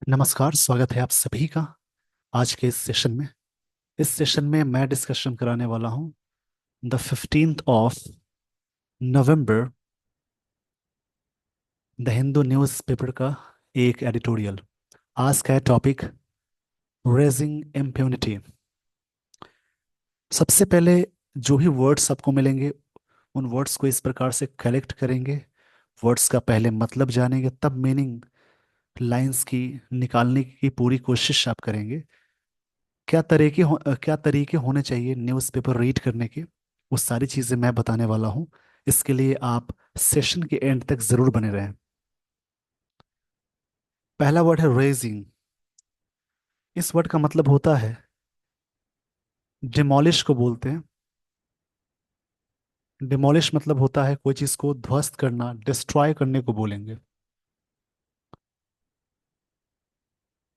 नमस्कार, स्वागत है आप सभी का आज के इस सेशन में। इस सेशन में मैं डिस्कशन कराने वाला हूँ the 15th of November the Hindu newspaper का एक एडिटोरियल। आज का है टॉपिक रेजिंग इम्प्यूनिटी। सबसे पहले जो भी वर्ड्स आपको मिलेंगे उन वर्ड्स को इस प्रकार से कलेक्ट करेंगे, वर्ड्स का पहले मतलब जानेंगे, तब मीनिंग लाइंस की निकालने की पूरी कोशिश आप करेंगे। क्या तरीके होने चाहिए न्यूज़पेपर रीड करने के, वो सारी चीज़ें मैं बताने वाला हूँ। इसके लिए आप सेशन के एंड तक ज़रूर बने रहें। पहला वर्ड है रेजिंग। इस वर्ड का मतलब होता है डिमोलिश को बोलते हैं। डिमोलिश मतलब होता है कोई चीज़ को ध्वस्त करना, डिस्ट्रॉय करने को बोलेंगे।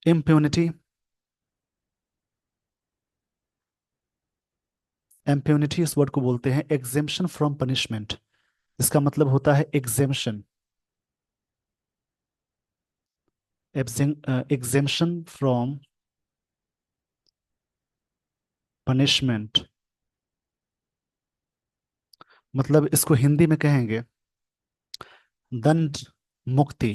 इम्प्यूनिटी। इम्प्यूनिटी इस वर्ड को बोलते हैं एग्जेम्पशन फ्रॉम पनिशमेंट। इसका मतलब होता है एग्जेम्पशन, एग्जेम्पशन फ्रॉम पनिशमेंट। मतलब इसको हिंदी में कहेंगे दंड मुक्ति।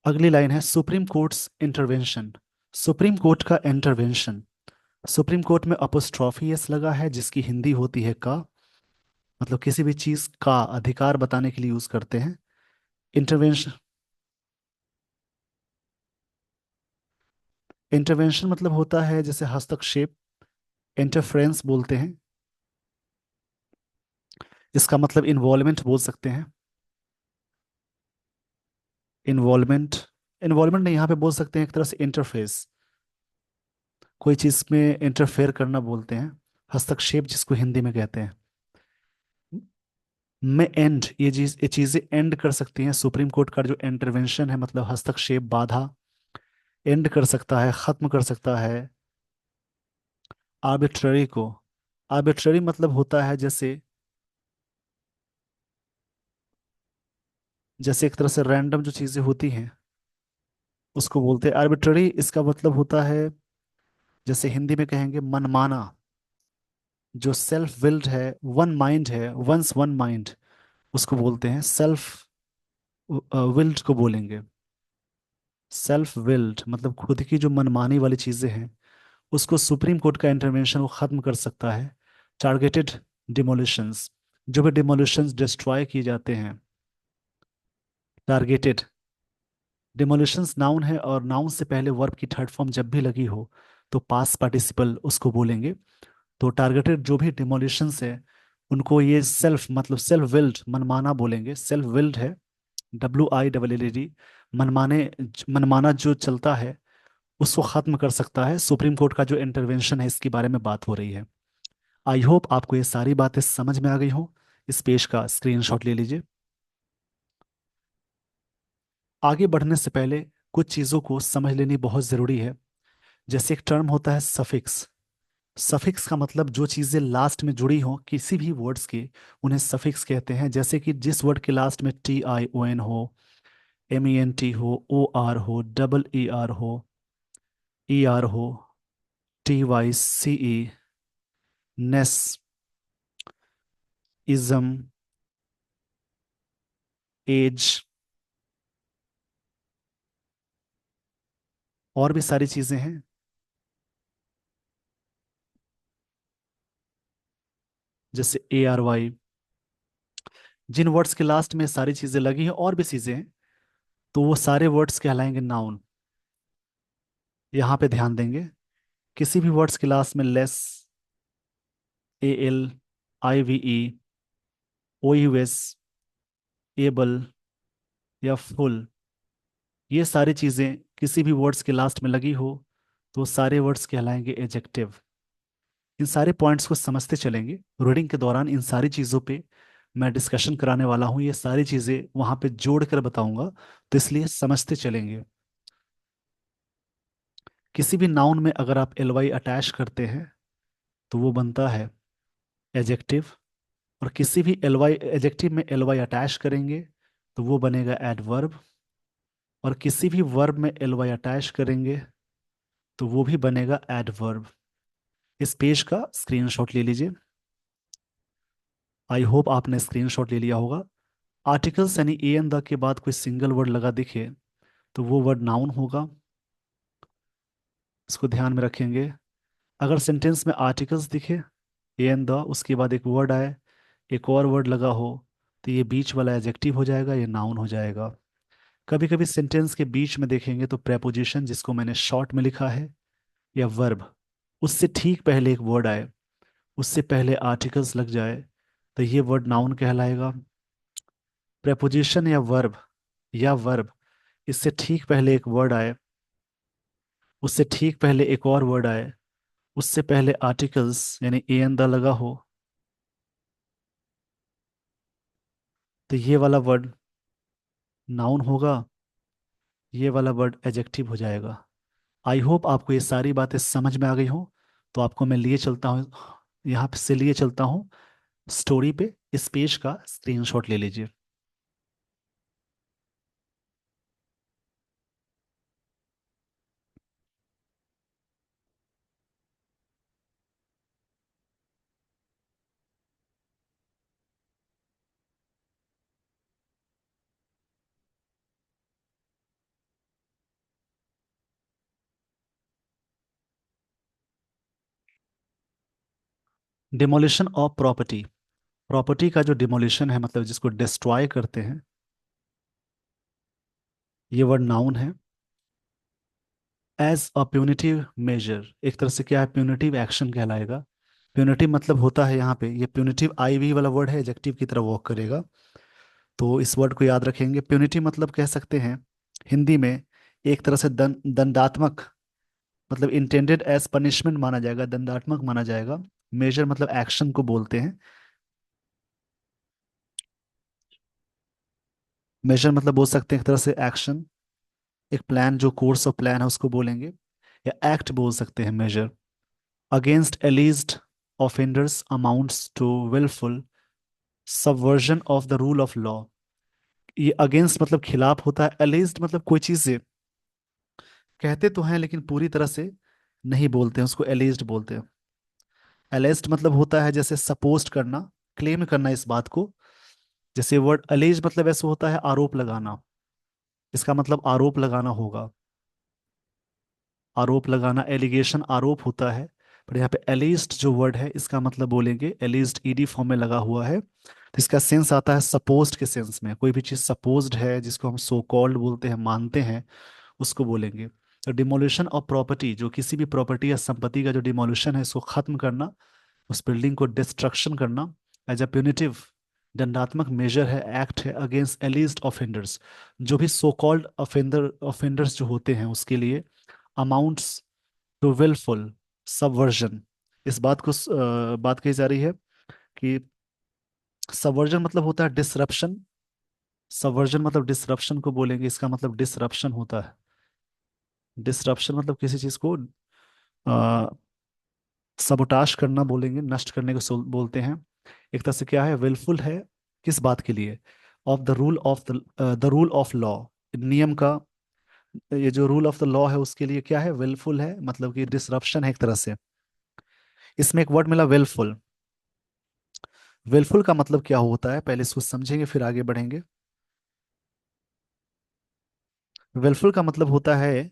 अगली लाइन है supreme courts intervention. Supreme court का इंटरवेंशन। सुप्रीम कोर्ट में अपोस्ट्रॉफी एस लगा है जिसकी हिंदी होती है का। मतलब किसी भी चीज का अधिकार बताने के लिए यूज करते हैं इंटरवेंशन। इंटरवेंशन मतलब होता है जैसे हस्तक्षेप, इंटरफेरेंस बोलते हैं। इसका मतलब इन्वॉल्वमेंट बोल सकते हैं। इन्वॉल्वमेंट। इन्वॉल्वमेंट नहीं, यहाँ पे बोल सकते हैं एक तरह से इंटरफेस। कोई चीज में इंटरफेयर करना बोलते हैं, हस्तक्षेप जिसको हिंदी में कहते हैं। में एंड, ये चीजें एंड कर सकती हैं। सुप्रीम कोर्ट का जो इंटरवेंशन है मतलब हस्तक्षेप, बाधा, एंड कर सकता है, खत्म कर सकता है आर्बिट्ररी को। आर्बिट्ररी मतलब होता है जैसे जैसे एक तरह से रैंडम जो चीजें होती हैं उसको बोलते हैं आर्बिट्ररी। इसका मतलब होता है जैसे हिंदी में कहेंगे मनमाना। जो सेल्फ विल्ड है, वन माइंड है, वंस वन माइंड, उसको बोलते हैं सेल्फ विल्ड को बोलेंगे। सेल्फ विल्ड मतलब खुद की जो मनमानी वाली चीजें हैं उसको सुप्रीम कोर्ट का इंटरवेंशन वो खत्म कर सकता है। टारगेटेड डिमोलिशंस, जो भी डिमोलिशंस डिस्ट्रॉय किए जाते हैं। टारगेटेड डिमोलिशंस नाउन है और नाउन से पहले वर्ब की थर्ड फॉर्म जब भी लगी हो तो पास्ट पार्टिसिपल उसको बोलेंगे। तो टारगेटेड जो भी डिमोलिशंस है उनको ये सेल्फ मतलब सेल्फ विल्ड मनमाना बोलेंगे। सेल्फ विल्ड है WILLED। मनमाने मनमाना जो चलता है उसको खत्म कर सकता है सुप्रीम कोर्ट का जो इंटरवेंशन है। इसके बारे में बात हो रही है। आई होप आपको ये सारी बातें समझ में आ गई हो। इस पेज का स्क्रीनशॉट ले लीजिए। आगे बढ़ने से पहले कुछ चीज़ों को समझ लेनी बहुत ज़रूरी है। जैसे एक टर्म होता है सफिक्स। सफिक्स का मतलब जो चीज़ें लास्ट में जुड़ी हों किसी भी वर्ड्स के, उन्हें सफिक्स कहते हैं। जैसे कि जिस वर्ड के लास्ट में TION हो, MENT हो, OR हो, EER हो, ER हो, TYCE, नेस, इज़म, एज, और भी सारी चीज़ें हैं। जैसे ARY, जिन वर्ड्स के लास्ट में सारी चीजें लगी हैं और भी चीजें हैं तो वो सारे वर्ड्स कहलाएंगे नाउन। यहाँ पे ध्यान देंगे, किसी भी वर्ड्स के लास्ट में लेस, ALIVE, OUS, एबल या फुल, ये सारी चीजें किसी भी वर्ड्स के लास्ट में लगी हो तो सारे वर्ड्स कहलाएंगे एजेक्टिव। इन सारे पॉइंट्स को समझते चलेंगे। रीडिंग के दौरान इन सारी चीज़ों पे मैं डिस्कशन कराने वाला हूँ। ये सारी चीज़ें वहाँ पे जोड़ कर बताऊंगा, तो इसलिए समझते चलेंगे। किसी भी नाउन में अगर आप LY अटैच करते हैं तो वो बनता है एजेक्टिव, और किसी भी LY एजेक्टिव में LY अटैच करेंगे तो वो बनेगा एडवर्ब। और किसी भी वर्ब में एल वाई अटैच करेंगे तो वो भी बनेगा एडवर्ब। इस पेज का स्क्रीनशॉट ले लीजिए। आई होप आपने स्क्रीनशॉट ले लिया होगा। आर्टिकल्स यानी ए एन द के बाद कोई सिंगल वर्ड लगा दिखे तो वो वर्ड नाउन होगा। इसको ध्यान में रखेंगे। अगर सेंटेंस में आर्टिकल्स दिखे ए एन द उसके बाद एक वर्ड आए, एक और वर्ड लगा हो, तो ये बीच वाला एडजेक्टिव हो जाएगा, ये नाउन हो जाएगा। कभी कभी सेंटेंस के बीच में देखेंगे तो प्रेपोजिशन, जिसको मैंने शॉर्ट में लिखा है, या वर्ब, उससे ठीक पहले एक वर्ड आए, उससे पहले आर्टिकल्स लग जाए, तो ये वर्ड नाउन कहलाएगा। प्रेपोजिशन या वर्ब इससे ठीक पहले एक वर्ड आए, उससे ठीक पहले एक और वर्ड आए, उससे पहले आर्टिकल्स यानी ए एन द लगा हो, तो ये वाला वर्ड नाउन होगा, ये वाला वर्ड एडजेक्टिव हो जाएगा। आई होप आपको ये सारी बातें समझ में आ गई हो। तो आपको मैं लिए चलता हूँ, यहाँ से लिए चलता हूँ स्टोरी पे। इस पेज का स्क्रीनशॉट ले लीजिए। डिमोलिशन ऑफ प्रॉपर्टी, प्रॉपर्टी का जो डिमोलिशन है, मतलब जिसको डिस्ट्रॉय करते हैं, ये वर्ड नाउन है। एज अ प्यूनिटिव मेजर, एक तरह से क्या है, प्यूनिटिव एक्शन कहलाएगा। प्यूनिटिव मतलब होता है यहाँ पे, ये प्यूनिटिव आई वी वाला वर्ड है, एडजेक्टिव की तरह वर्क करेगा। तो इस वर्ड को याद रखेंगे। प्यूनिटिव मतलब कह सकते हैं हिंदी में एक तरह से दंडात्मक, मतलब इंटेंडेड एज पनिशमेंट माना जाएगा, दंडात्मक माना जाएगा। मेजर मतलब एक्शन को बोलते हैं। मेजर मतलब बोल सकते हैं एक तरह से एक्शन, एक प्लान, जो कोर्स ऑफ प्लान है उसको बोलेंगे, या एक्ट बोल सकते हैं measure. Against alleged offenders amounts to wilful subversion of the rule of law. ये अगेंस्ट मतलब खिलाफ होता है, एलिज्ड मतलब कोई चीज से कहते तो हैं लेकिन पूरी तरह से नहीं बोलते हैं, उसको एलिज्ड बोलते हैं। एलिज्ड मतलब होता है जैसे सपोस्ट करना, क्लेम करना इस बात को। जैसे वर्ड एलिज मतलब ऐसे होता है आरोप लगाना, इसका मतलब आरोप लगाना होगा। आरोप लगाना, एलिगेशन आरोप होता है। पर यहाँ पे एलिस्ट जो वर्ड है इसका मतलब बोलेंगे, एलिस्ट ईडी फॉर्म में लगा हुआ है, तो इसका सेंस आता है सपोज्ड के सेंस में। कोई भी चीज सपोज्ड है, जिसको हम सो कॉल्ड बोलते हैं, मानते हैं, उसको बोलेंगे। तो डिमोलिशन ऑफ प्रॉपर्टी, जो किसी भी प्रॉपर्टी या संपत्ति का जो डिमोलिशन है, इसको खत्म करना, उस बिल्डिंग को डिस्ट्रक्शन करना, एज अ प्यूनिटिव, दंडात्मक मेजर है, एक्ट है अगेंस्ट एलिज्ड ऑफेंडर्स, जो भी सो कॉल्ड ऑफेंडर्स जो होते हैं उसके लिए। अमाउंट्स टू विलफुल सबवर्जन, इस बात को बात कही जा रही है कि सबवर्जन मतलब होता है डिसरप्शन। सबवर्जन मतलब डिसरप्शन को बोलेंगे, इसका मतलब डिसरप्शन होता है। डिसरप्शन मतलब किसी चीज को सबोटाश करना बोलेंगे, नष्ट करने को बोलते हैं। एक तरह से क्या है, विलफुल है, किस बात के लिए, of the rule of law, नियम का, ये जो रूल ऑफ द लॉ है उसके लिए क्या है, विलफुल है, मतलब कि डिसरप्शन है एक तरह से। इसमें एक वर्ड मिला विलफुल। विलफुल का मतलब क्या होता है, पहले इसको समझेंगे फिर आगे बढ़ेंगे। विलफुल का मतलब होता है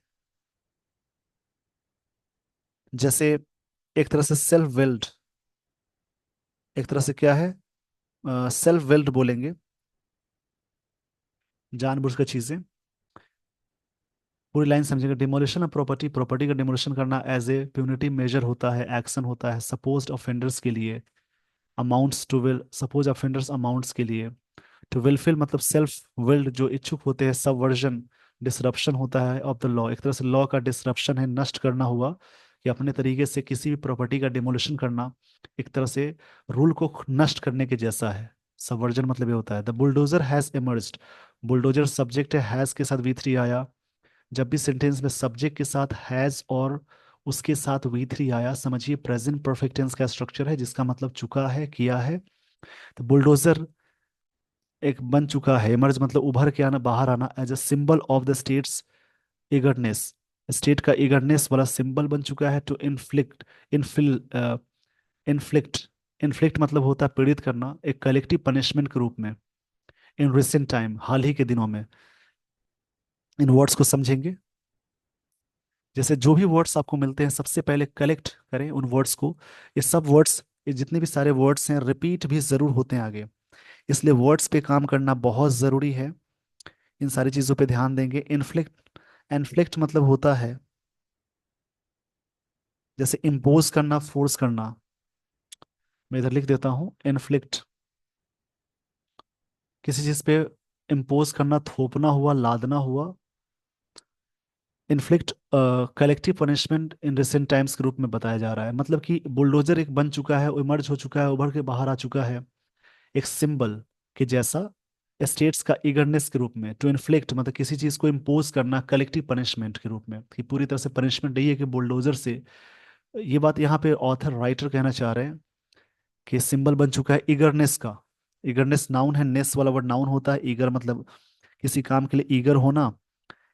जैसे एक तरह से सेल्फ विल्ड, एक तरह से क्या है, सेल्फ विल्ड बोलेंगे, जानबूझकर चीजें। पूरी लाइन समझेंगे। डिमोलिशन ऑफ प्रॉपर्टी, प्रॉपर्टी का डिमोलिशन करना एज ए प्यूनिटिव मेजर होता है, एक्शन होता है सपोज्ड ऑफेंडर्स के लिए। Amounts to will, suppose offenders amounts के लिए। टू विलफिल मतलब सेल्फ विल्ड, जो इच्छुक होते हैं। सबवर्जन, डिसरप्शन होता है ऑफ द लॉ, एक तरह से लॉ का डिसरप्शन है, नष्ट करना हुआ, कि अपने तरीके से किसी भी प्रॉपर्टी का डिमोलिशन करना, एक तरह से रूल को नष्ट करने के जैसा है। सबवर्जन मतलब ये होता है। The bulldozer has emerged, bulldozer subject है, हैज के साथ वी थ्री आया। जब भी सेंटेंस में सब्जेक्ट के साथ हैज और उसके साथ वी थ्री आया, समझिए प्रेजेंट परफेक्ट टेंस का स्ट्रक्चर है, जिसका मतलब चुका है, किया है। तो बुलडोजर एक बन चुका है, इमर्ज मतलब उभर के आना, बाहर आना, as a symbol of the state's eagerness, state का ईगरनेस वाला सिंबल बन चुका है, टू इन्फ्लिक्ट, इनफिल इन्फ्लिक्ट, इन्फ्लिक्ट मतलब होता है पीड़ित करना, एक कलेक्टिव पनिशमेंट के रूप में, इन रिसेंट टाइम, हाल ही के दिनों में। इन वर्ड्स को समझेंगे, जैसे जो भी वर्ड्स आपको मिलते हैं सबसे पहले कलेक्ट करें उन वर्ड्स को। ये सब वर्ड्स, ये जितने भी सारे वर्ड्स हैं, रिपीट भी जरूर होते हैं आगे, इसलिए वर्ड्स पे काम करना बहुत जरूरी है। इन सारी चीजों पे ध्यान देंगे। इन्फ्लिक्ट, इन्फ्लिक्ट मतलब होता है जैसे इम्पोज करना, फोर्स करना। मैं इधर लिख देता हूँ, इन्फ्लिक्ट, किसी चीज पे इम्पोज करना, थोपना हुआ, लादना हुआ। Inflict collective punishment in recent times के रूप में बताया जा रहा है, मतलब कि बुलडोजर एक बन चुका है, इमर्ज हो चुका है, उभर के बाहर आ चुका है, एक सिंबल के जैसा, स्टेट्स का ईगरनेस के रूप में, टू इन्फ्लिक्ट मतलब किसी चीज को इम्पोज करना कलेक्टिव पनिशमेंट के रूप में, कि पूरी तरह से पनिशमेंट नहीं है कि बुलडोजर से। ये बात यहाँ पे ऑथर राइटर कहना चाह रहे हैं कि सिंबल बन चुका है ईगरनेस का। ईगरनेस नाउन है, नेस वाला वर्ड नाउन होता है, ईगर मतलब किसी काम के लिए ईगर होना।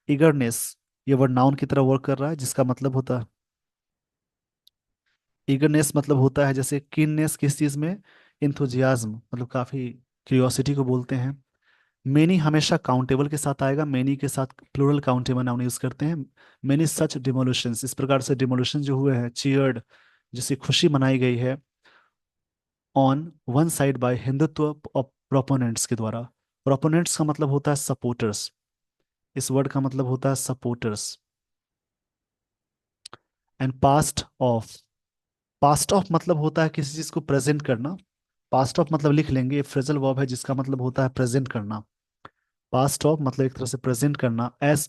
ईगरनेस, ये वर्ड नाउन की तरह वर्क कर रहा है, जिसका मतलब होता है, ईगरनेस मतलब होता है जैसे कीननेस किस चीज में, इंथुजियाज्म मतलब काफी क्यूरियोसिटी को बोलते हैं। मेनी हमेशा काउंटेबल के साथ आएगा, मेनी के साथ प्लूरल काउंटेबल नाउन यूज करते हैं। मेनी सच डिमोलिशंस, इस प्रकार से डिमोलिशन जो हुए हैं, चीयर्ड, जिसकी खुशी मनाई गई है, on one side by Hindutva proponents के द्वारा। प्रोपोनेंट्स का मतलब होता है सपोर्टर्स, इस वर्ड का मतलब होता है supporters. And past of, past of मतलब होता है किसी चीज को प्रेजेंट करना। पास्ट ऑफ मतलब लिख लेंगे, ये फ्रेजल वर्ब है जिसका मतलब होता है प्रेजेंट करना। पास्ट ऑफ मतलब एक तरह से प्रेजेंट करना, एज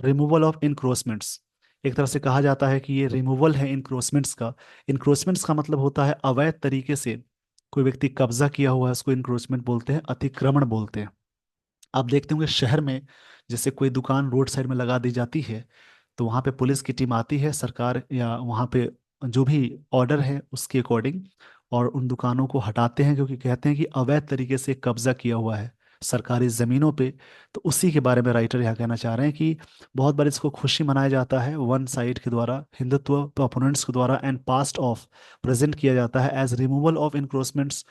रिमूवल ऑफ इंक्रोचमेंट्स, एक तरह से कहा जाता है कि ये रिमूवल है इंक्रोचमेंट्स का। इंक्रोचमेंट्स का मतलब होता है अवैध तरीके से कोई व्यक्ति कब्जा किया हुआ है, उसको इंक्रोचमेंट बोलते हैं, अतिक्रमण बोलते हैं। आप देखते होंगे शहर में, जैसे कोई दुकान रोड साइड में लगा दी जाती है, तो वहाँ पे पुलिस की टीम आती है, सरकार या वहाँ पे जो भी ऑर्डर है उसके अकॉर्डिंग, और उन दुकानों को हटाते हैं, क्योंकि कहते हैं कि अवैध तरीके से कब्जा किया हुआ है सरकारी ज़मीनों पे। तो उसी के बारे में राइटर यहाँ कहना चाह रहे हैं कि बहुत बार इसको खुशी मनाया जाता है वन साइड के द्वारा, हिंदुत्व अपोनेंट्स के द्वारा, एंड पास्ट ऑफ प्रेजेंट किया जाता है एज रिमूवल ऑफ इंक्रोचमेंट्स।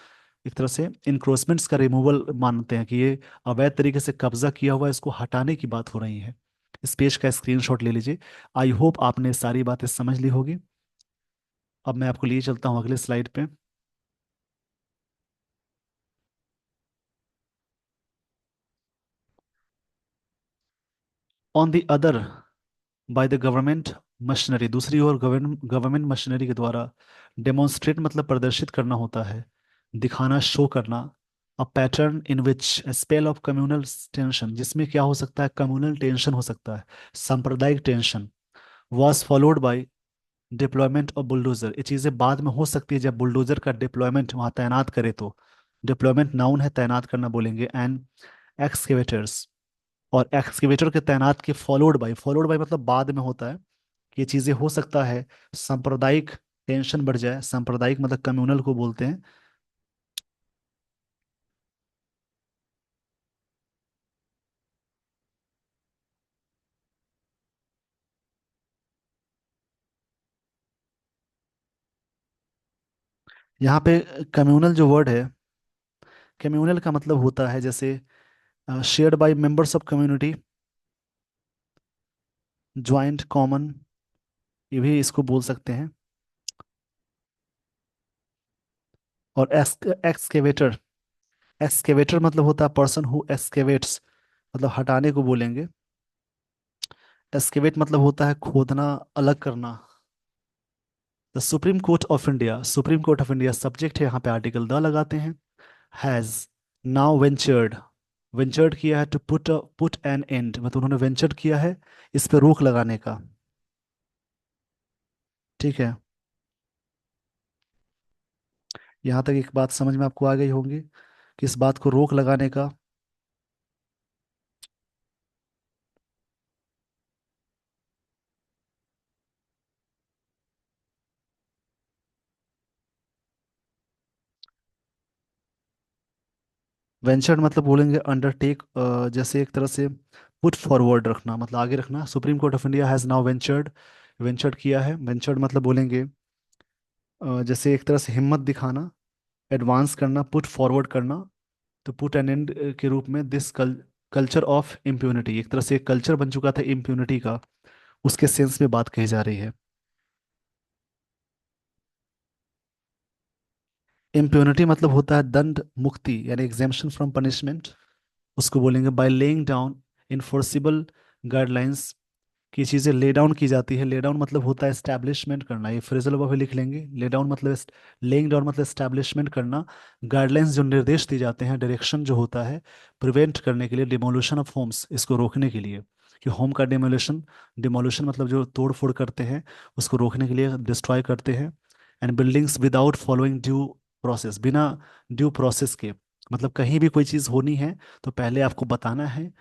एक तरह से इंक्रोचमेंट्स का रिमूवल मानते हैं कि ये अवैध तरीके से कब्जा किया हुआ है, इसको हटाने की बात हो रही है। इस पेज का स्क्रीनशॉट ले लीजिए। आई होप आपने सारी बातें समझ ली होगी। अब मैं आपको लिए चलता हूँ अगले स्लाइड पे। On the other, by the government machinery, दूसरी ओर गवर्नमेंट मशीनरी के द्वारा, डेमोन्स्ट्रेट मतलब प्रदर्शित करना होता है, दिखाना, शो करना। A pattern in which spell of communal tension, जिसमें क्या हो सकता है, कम्युनल टेंशन हो सकता है, सांप्रदायिक tension, was followed by deployment of bulldozer. ये चीज़ें बाद में हो सकती है जब बुलडोजर का डिप्लॉयमेंट वहाँ तैनात करे तो। डिप्लॉयमेंट नाउन है, तैनात करना बोलेंगे। एंड एक्सकेवेटर्स, और एक्सकेवेटर के तैनात के फॉलोड बाय, फॉलोड बाय मतलब बाद में होता है, कि ये चीज़ें हो सकता है सांप्रदायिक टेंशन बढ़ जाए, सांप्रदायिक मतलब कम्युनल को बोलते हैं। यहाँ पे कम्युनल जो वर्ड है, कम्युनल का मतलब होता है जैसे shared by members of community, joint, common, ये भी इसको बोल सकते हैं। और एक्सकेवेटर, एक्सकेवेटर मतलब होता है पर्सन हु एक्सकेवेट्स, मतलब हटाने को बोलेंगे। एक्सकेवेट मतलब होता है खोदना, अलग करना। The supreme court of India, supreme court of India subject है, यहाँ पे आर्टिकल द लगाते हैं। हैज नाउ वेंचर्ड, वेंचर्ड किया है, टू पुट एन एंड मतलब उन्होंने वेंचर्ड किया है इस पे रोक लगाने का। ठीक है, यहाँ तक एक बात समझ में आपको आ गई होंगी कि इस बात को रोक लगाने का। वेंचर्ड मतलब बोलेंगे अंडरटेक, जैसे एक तरह से पुट फॉरवर्ड रखना, मतलब आगे रखना। Supreme court of India has now ventured, ventured किया है। वेंचर्ड मतलब बोलेंगे जैसे एक तरह से हिम्मत दिखाना, एडवांस करना, पुट फॉरवर्ड करना। तो पुट एन एंड के रूप में दिस कल्चर ऑफ इम्प्यूनिटी, एक तरह से एक कल्चर बन चुका था इम्प्यूनिटी का, उसके सेंस में बात कही जा रही है। इम्प्यूनिटी मतलब होता है दंड मुक्ति, यानी एग्जेम्पशन फ्रॉम पनिशमेंट। उसको बोलेंगे by laying down enforceable guidelines, की चीज़ें ले डाउन की जाती है। ले डाउन मतलब होता है एस्टैब्लिशमेंट करना, ये फ्रेजल वर्ब लिख लेंगे। ले डाउन मतलब लेइंग डाउन मतलब एस्टैब्लिशमेंट करना। गाइडलाइंस जो निर्देश दिए जाते हैं, डायरेक्शन जो होता है, प्रिवेंट करने के लिए, डिमोलिशन ऑफ होम्स, इसको रोकने के लिए, कि होम का डिमोलिशन, डिमोलिशन मतलब जो तोड़ फोड़ करते हैं, उसको रोकने के लिए डिस्ट्रॉय करते हैं। And buildings without following due process, बिना ड्यू प्रोसेस के, मतलब कहीं भी कोई चीज़ होनी है तो पहले आपको बताना है,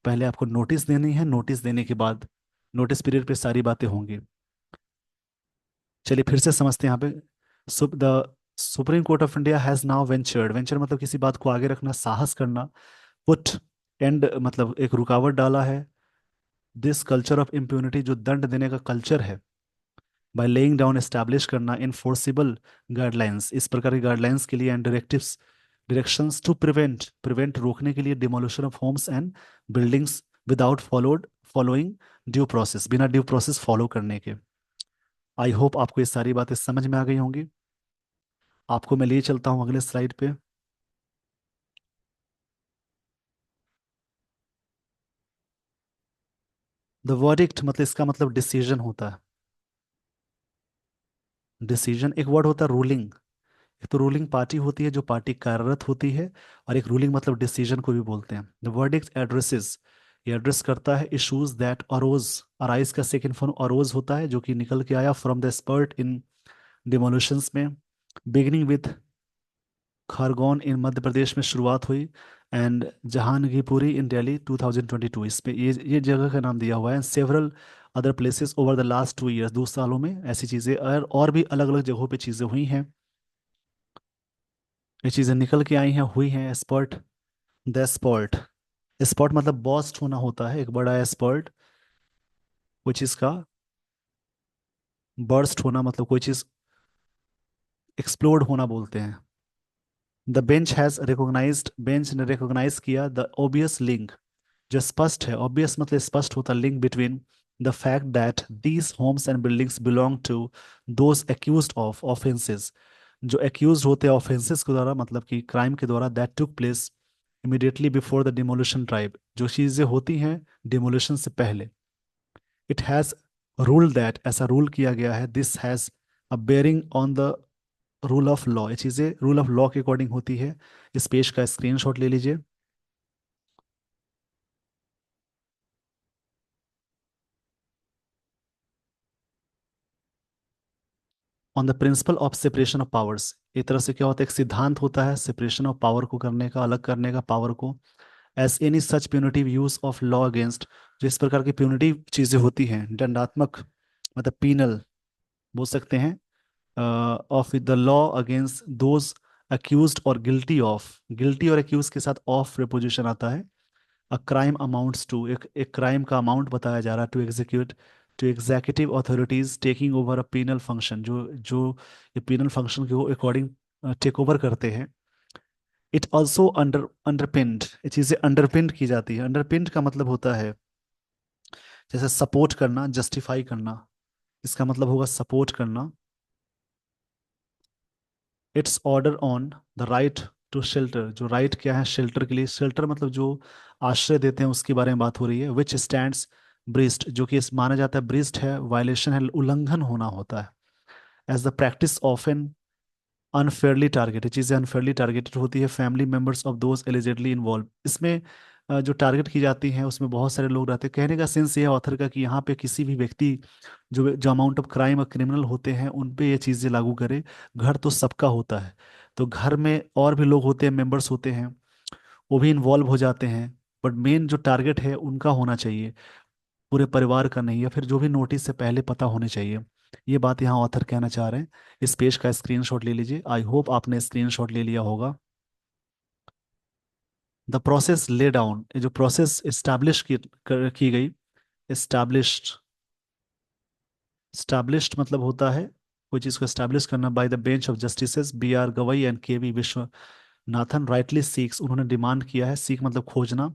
पहले आपको नोटिस देनी है, नोटिस देने के बाद नोटिस पीरियड पे सारी बातें होंगी। चलिए फिर से समझते हैं यहाँ पे। The supreme court of India has now ventured, venture मतलब किसी बात को आगे रखना, साहस करना। पुट एंड मतलब एक रुकावट डाला है, दिस कल्चर ऑफ इम्प्यूनिटी, जो दंड देने का कल्चर है, बाय लेइंग डाउन एस्टैब्लिश करना इनफोर्सिबल गाइडलाइंस, इस प्रकार की गाइडलाइंस के लिए, and directives, directions to prevent, prevent रोकने के लिए, demolition of homes and buildings without following due process, बिना ड्यू प्रोसेस फॉलो करने के। आई होप आपको ये सारी बातें समझ में आ गई होंगी। आपको मैं लिए चलता हूँ अगले स्लाइड पे। द वर्डिक्ट मतलब इसका मतलब डिसीजन होता है। डिसीजन एक वर्ड होता है रूलिंग। एक तो रूलिंग पार्टी होती है जो पार्टी कार्यरत होती है, और एक रूलिंग मतलब डिसीजन को भी बोलते हैं। द वर्डिक्ट एड्रेसेस, ये एड्रेस करता है इश्यूज दैट अरोज, अराइज का सेकंड फॉर्म अरोज होता है, जो कि निकल के आया फ्रॉम द एक्सपर्ट इन डिमोलिशंस में। बिगिनिंग विथ खरगोन इन मध्य प्रदेश में शुरुआत हुई, एंड जहांगीरपुरी इन दिल्ली 2022, इस पे ये जगह का नाम दिया हुआ है। Several other places over the last 2 years, 2 सालों में ऐसी चीज़ें और भी अलग अलग जगहों पे चीज़ें हुई हैं। ये चीज़ें निकल के आई हैं, हुई हैं। स्पॉट, द स्पॉट, स्पॉट मतलब बॉस्ट होना होता है, एक बड़ा स्पॉट, कोई चीज़ का बर्स्ट होना, मतलब कोई चीज़ एक्सप्लोड होना बोलते हैं। The bench has recognised, bench ने रिकॉग्नाइज किया द ओबियस लिंक, जो स्पष्ट है, ऑब्वियस मतलब स्पष्ट होता, link between the fact that these homes and buildings belong to those accused of offences, जो एक्यूज होते हैं ऑफेंसेस के द्वारा, मतलब कि क्राइम के द्वारा, that took place immediately before the demolition tribe, जो चीज़ें होती हैं डिमोलिशन से पहले। इट हैज़ रूल दैट, ऐसा रूल किया गया है, this has a bearing on the rule of law, ये चीज़ें रूल ऑफ लॉ के अकॉर्डिंग होती है। इस पेज का स्क्रीनशॉट ले लीजिए। On the principle of separation of powers, एक तरह से क्या होता है, एक सिद्धांत होता है सेपरेशन ऑफ पावर को करने का, अलग करने का पावर को। As any such punitive use of law against, जो इस प्रकार की प्यूनिटिव चीजें होती हैं, दंडात्मक मतलब पीनल बोल सकते हैं, of the law against those accused और गिल्टी ऑफ, गिल्टी और अक्यूज के साथ ऑफ प्रीपोजिशन आता है। अ क्राइम अमाउंट्स टू, एक क्राइम का अमाउंट बताया जा रहा है, to execute, to executive authorities taking over a penal function, जो जो ये पीनल फंक्शन के अकॉर्डिंग टेक ओवर करते हैं। इट ऑल्सो अंडरपिंड, ये चीज़ें अंडरपिंड की जाती है। अंडरपिंड का मतलब होता है जैसे सपोर्ट करना, जस्टिफाई करना, इसका मतलब होगा सपोर्ट करना। It's order on the right to shelter, जो राइट क्या है शेल्टर के लिए, शेल्टर मतलब जो आश्रय देते हैं उसके बारे में बात हो रही है। विच स्टैंड्स ब्रीस्ट, जो कि इस माना जाता है ब्रीस्ट है, वायलेशन है, उल्लंघन होना होता है। As the practice of an unfairly targeted, चीज़ें अनफेयरली टारगेटेड होती है, family members of those allegedly involved, इसमें जो टारगेट की जाती हैं उसमें बहुत सारे लोग रहते हैं। कहने का सेंस ये है ऑथर का कि यहाँ पे किसी भी व्यक्ति, जो जो अमाउंट ऑफ क्राइम और क्रिमिनल होते हैं उन पे ये चीज़ें लागू करे। घर तो सबका होता है, तो घर में और भी लोग होते हैं, मेंबर्स होते हैं, वो भी इन्वॉल्व हो जाते हैं, बट मेन जो टारगेट है उनका होना चाहिए, पूरे परिवार का नहीं, या फिर जो भी नोटिस से पहले पता होने चाहिए। ये बात यहाँ ऑथर कहना चाह रहे हैं। इस पेज का स्क्रीनशॉट ले लीजिए। आई होप आपने स्क्रीनशॉट ले लिया होगा। द प्रोसेस ले डाउन, ये जो प्रोसेस इस्टेब्लिश की गई, एस्टैब्लिश्ड, स्टैब्लिश्ड मतलब होता है कोई चीज को एस्टैब्लिश करना, by the bench of justices B R Gavai and K V Viswanathan rightly seeks, उन्होंने डिमांड किया है, सीख मतलब खोजना,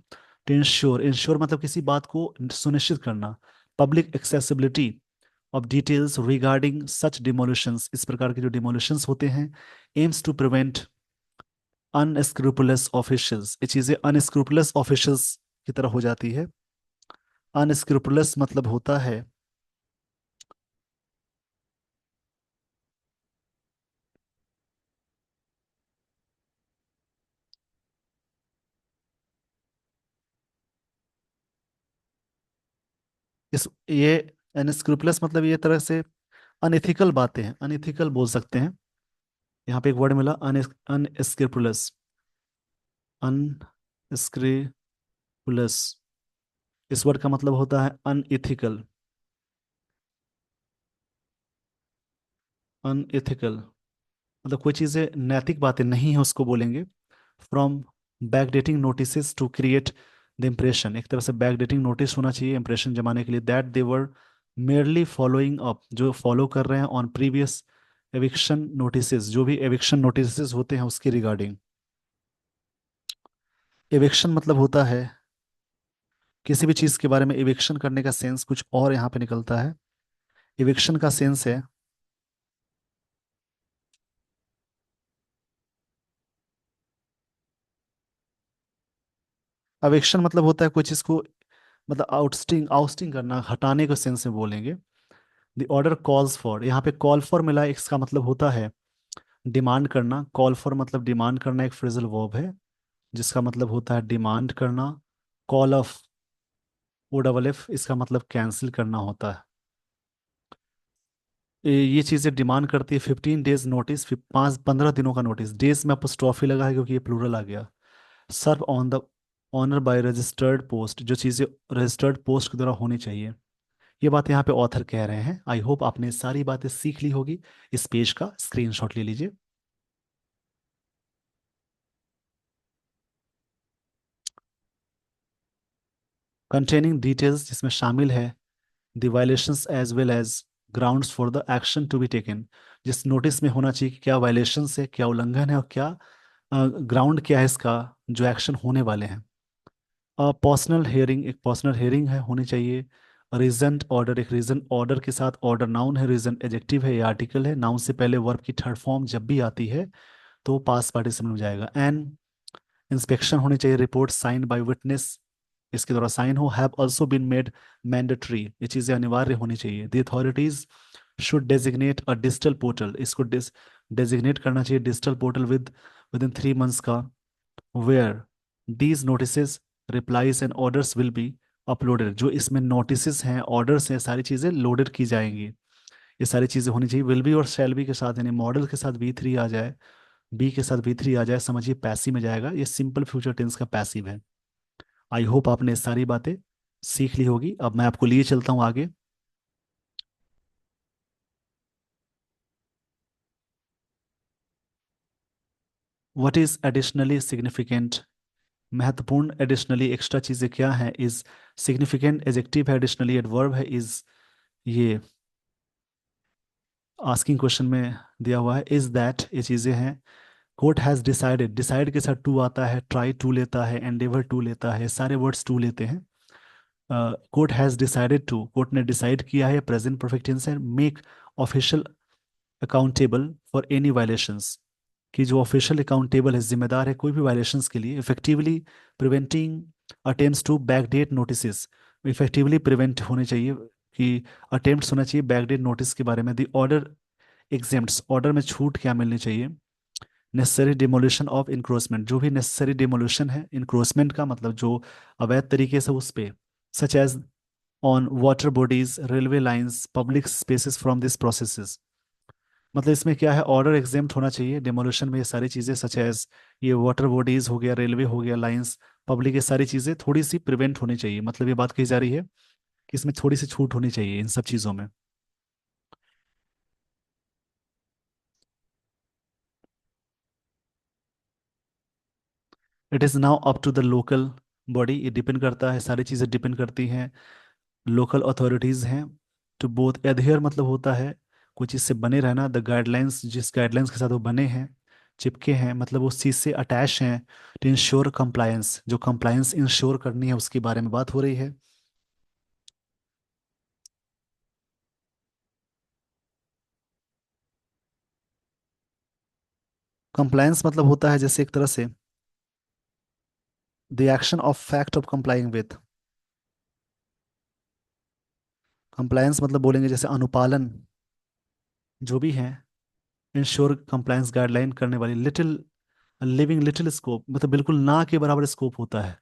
टू इंश्योर, इंश्योर मतलब किसी बात को सुनिश्चित करना, public accessibility of details regarding such demolitions, इस प्रकार के जो डिमोलिशंस होते हैं, aims to prevent unscrupulous officials, ये चीजें अनस्क्रूपुलस ऑफिशियल्स की तरह हो जाती है। अनस्क्रूपुलस मतलब होता है, इस ये अनस्क्रूपुलस मतलब ये तरह से अनएथिकल बातें हैं, अनएथिकल बोल सकते हैं। यहाँ पे एक वर्ड मिला, अनस्क्रूपुलस, अनस्क्रूपुलस, इस वर्ड का मतलब होता है अनएथिकल, अनएथिकल मतलब कोई चीजें नैतिक बातें नहीं है उसको बोलेंगे। From backdating notice to create the impression, एक तरह से बैकडेटिंग नोटिस होना चाहिए इंप्रेशन जमाने के लिए, that they were merely following up, जो फॉलो कर रहे हैं ऑन प्रीवियस एविक्शन नोटिसेस, जो भी एविक्शन नोटिसेस होते हैं उसके रिगार्डिंग। एविक्शन मतलब होता है किसी भी चीज के बारे में एविक्शन करने का सेंस कुछ और यहाँ पे निकलता है। एविक्शन का सेंस है, एविक्शन मतलब होता है कोई चीज को, मतलब आउटस्टिंग, आउटस्टिंग करना, हटाने के सेंस में बोलेंगे। द ऑर्डर कॉल्स फॉर, यहाँ पे कॉल फॉर मिला है, इसका मतलब होता है डिमांड करना, कॉल फॉर मतलब डिमांड करना, एक फ्रेजल वर्ब है जिसका मतलब होता है डिमांड करना। Call off, O double F, इसका मतलब कैंसिल करना होता है। ये चीजें डिमांड करती है 15 डेज नोटिस, 5-15 दिनों का नोटिस, डेज में अपोस्ट्रोफी लगा है क्योंकि ये प्लूरल आ गया। Serve on the owner by registered post, जो चीजें रजिस्टर्ड पोस्ट के द्वारा होनी चाहिए, ये बात यहाँ पे ऑथर कह रहे हैं। आई होप आपने सारी बातें सीख ली होगी। इस पेज का स्क्रीनशॉट ले लीजिए। कंटेनिंग डिटेल्स, जिसमें शामिल है the violations as well as grounds for the action to be taken, जिस नोटिस में होना चाहिए कि क्या वायलेशंस है, क्या उल्लंघन है, और क्या ग्राउंड क्या है इसका, जो एक्शन होने वाले हैं। पर्सनल हेयरिंग, एक पर्सनल हेयरिंग है होनी चाहिए। रीजन ऑर्डर, एक रीजन ऑर्डर के साथ, ऑर्डर नाउन है, रीजन एडजेक्टिव है या आर्टिकल है, नाउन से पहले वर्ब की थर्ड फॉर्म जब भी आती है तो पास्ट पार्टिसिपल में जाएगा। एंड इंस्पेक्शन होनी चाहिए, रिपोर्ट साइन बाय विटनेस, इसके द्वारा साइन हो, have also been made mandatory, ये चीज़ें अनिवार्य होनी चाहिए। The authorities should designate a digital portal, इसको डेजिग्नेट करना चाहिए digital portal within 3 months का, where these notice, replies and orders will be uploaded, जो इसमें नोटिस हैं, ऑर्डर्स हैं, सारी चीज़ें लोडेड की जाएंगी। ये सारी चीज़ें होनी चाहिए, विल बी और शैल बी के साथ, यानी मॉडल के साथ V3 आ जाए, बी के साथ V3 आ जाए, समझिए पैसिव में जाएगा, ये सिंपल फ्यूचर टेंस का पैसिव है। आई होप आपने सारी बातें सीख ली होगी। अब मैं आपको लिए चलता हूँ आगे। व्हाट इज एडिशनली सिग्निफिकेंट, महत्वपूर्ण एडिशनली एक्स्ट्रा चीजें क्या हैं, इज सिग्निफिकेंट एडजेक्टिव है, एडिशनली एडवर्ब है, इज ये आस्किंग क्वेश्चन में दिया हुआ है, इज दैट, ये चीजें हैं। कोर्ट हैज डिसाइडेड, डिसाइड के साथ टू आता है, ट्राई टू लेता है, एंडेवर टू लेता है, सारे वर्ड्स टू लेते हैं। Court has decided to, court ने डिसाइड किया है, प्रेजेंट परफेक्ट टेंस है, make official accountable for any violations, कि जो ऑफिशियल अकाउंटेबल है, जिम्मेदार है कोई भी वायलेशंस के लिए, effectively preventing attempts to backdate notice, effectively prevent होने चाहिए कि अटेम्प्ट्स होना चाहिए बैकडेट नोटिस के बारे में। द ऑर्डर एग्जेम्प्ट्स, ऑर्डर में छूट क्या मिलनी चाहिए। नेसेसरी डिमोलिशन ऑफ इंक्रोचमेंट, जो भी नेसेसरी डिमोलिशन है, इंक्रोचमेंट का मतलब जो अवैध तरीके से उस पे, such as on water bodies, railway lines, public spaces from this processes, मतलब इसमें क्या है, ऑर्डर एग्जेम्प्ट होना चाहिए डिमोलिशन में, ये सारी चीज़ें सच एज, ये वाटर बॉडीज हो गया, रेलवे हो गया, लाइंस, पब्लिक, ये सारी चीज़ें थोड़ी सी प्रिवेंट होनी चाहिए, मतलब ये बात कही जा रही है कि इसमें थोड़ी सी छूट होनी चाहिए इन सब चीज़ों में। It is now up to the local body, ये डिपेंड करता है, सारी चीज़ें डिपेंड करती हैं लोकल अथॉरिटीज़ हैं टू बोथ एडहेयर, मतलब होता है कोई चीज़ से बने रहना, द गाइडलाइंस, जिस गाइडलाइंस के साथ वो बने हैं, चिपके हैं, मतलब उस चीज़ से अटैच हैं, टू इंश्योर कंप्लायंस, जो कंप्लायंस इंश्योर करनी है उसके बारे में बात हो रही है। कंप्लायंस मतलब होता है जैसे एक तरह से the action of fact of complying with. Compliance मतलब बोलेंगे जैसे अनुपालन जो भी है, इंश्योर कंप्लायंस गाइडलाइन करने वाली, लिटिल लिविंग लिटिल स्कोप, मतलब बिल्कुल ना के बराबर स्कोप होता है।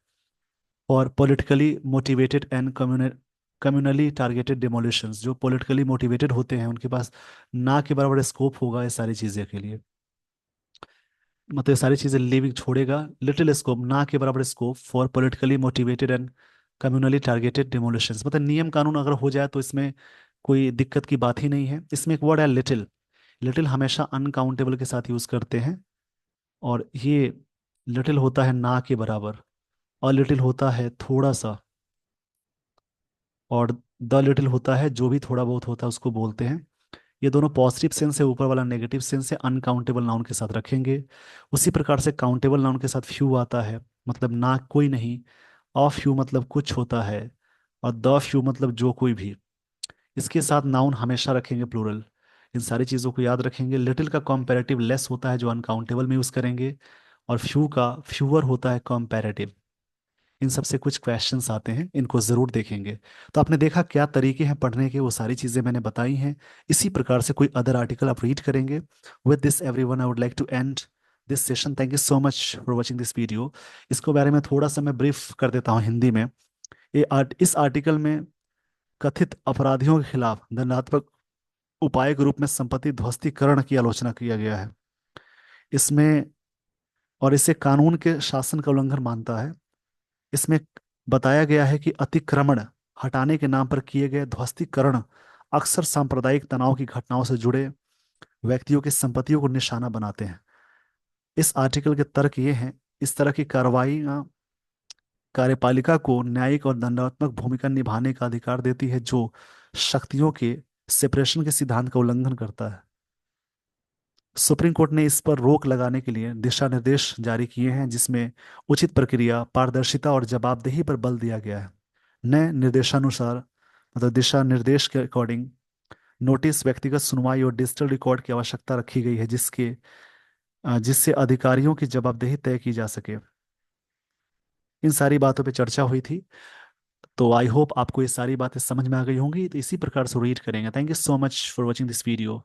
और politically motivated and communally targeted demolitions, जो पॉलिटिकली मोटिवेटेड होते हैं उनके पास ना के बराबर स्कोप होगा ये सारी चीज़ें के लिए, मतलब ये सारी चीज़ें लिविंग छोड़ेगा, लिटिल स्कोप ना के बराबर scope for politically motivated and communally targeted demolitions, मतलब नियम कानून अगर हो जाए तो इसमें कोई दिक्कत की बात ही नहीं है। इसमें एक वर्ड है लिटिल, लिटिल हमेशा अनकाउंटेबल के साथ यूज करते हैं, और ये लिटिल होता है ना के बराबर, और लिटिल होता है थोड़ा सा, और द लिटिल होता है जो भी थोड़ा बहुत होता है उसको बोलते हैं। ये दोनों पॉजिटिव सेंस है, ऊपर वाला नेगेटिव सेंस है, अनकाउंटेबल नाउन के साथ रखेंगे। उसी प्रकार से काउंटेबल नाउन के साथ फ्यू आता है, मतलब ना कोई नहीं, ऑफ फ्यू मतलब कुछ होता है, और द फ्यू मतलब जो कोई भी। इसके साथ नाउन हमेशा रखेंगे प्लूरल। इन सारी चीज़ों को याद रखेंगे। लिटिल का कॉम्पेरेटिव लेस होता है जो अनकाउंटेबल में यूज़ करेंगे, और फ्यू का फ्यूअर होता है कॉम्पेरेटिव। इन सब से कुछ क्वेश्चंस आते हैं, इनको ज़रूर देखेंगे। तो आपने देखा क्या तरीके हैं पढ़ने के, वो सारी चीज़ें मैंने बताई हैं। इसी प्रकार से कोई अदर आर्टिकल आप रीड करेंगे। With this everyone I would like to end this session. Thank you so much for watching this video. इसको बारे में थोड़ा सा मैं ब्रीफ कर देता हूँ हिंदी में। इस आर्टिकल में कथित अपराधियों के खिलाफ दंडात्मक उपाय के रूप में संपत्ति ध्वस्तीकरण की आलोचना किया गया है इसमें, और इसे कानून के शासन का उल्लंघन मानता है। इसमें बताया गया है कि अतिक्रमण हटाने के नाम पर किए गए ध्वस्तीकरण अक्सर सांप्रदायिक तनाव की घटनाओं से जुड़े व्यक्तियों की संपत्तियों को निशाना बनाते हैं। इस आर्टिकल के तर्क ये हैं, इस तरह की कार्रवाई कार्यपालिका को न्यायिक और दंडात्मक भूमिका निभाने का अधिकार देती है जो शक्तियों के सेपरेशन के सिद्धांत का उल्लंघन करता है। सुप्रीम कोर्ट ने इस पर रोक लगाने के लिए दिशा निर्देश जारी किए हैं, जिसमें उचित प्रक्रिया, पारदर्शिता और जवाबदेही पर बल दिया गया है। नए निर्देशानुसार, मतलब दिशा निर्देश के अकॉर्डिंग, नोटिस, व्यक्तिगत सुनवाई और डिजिटल रिकॉर्ड की आवश्यकता रखी गई है, जिससे अधिकारियों की जवाबदेही तय की जा सके। इन सारी बातों पे चर्चा हुई थी। तो आई होप आपको ये सारी बातें समझ में आ गई होंगी। तो इसी प्रकार से रीड करेंगे। Thank you so much for watching this video.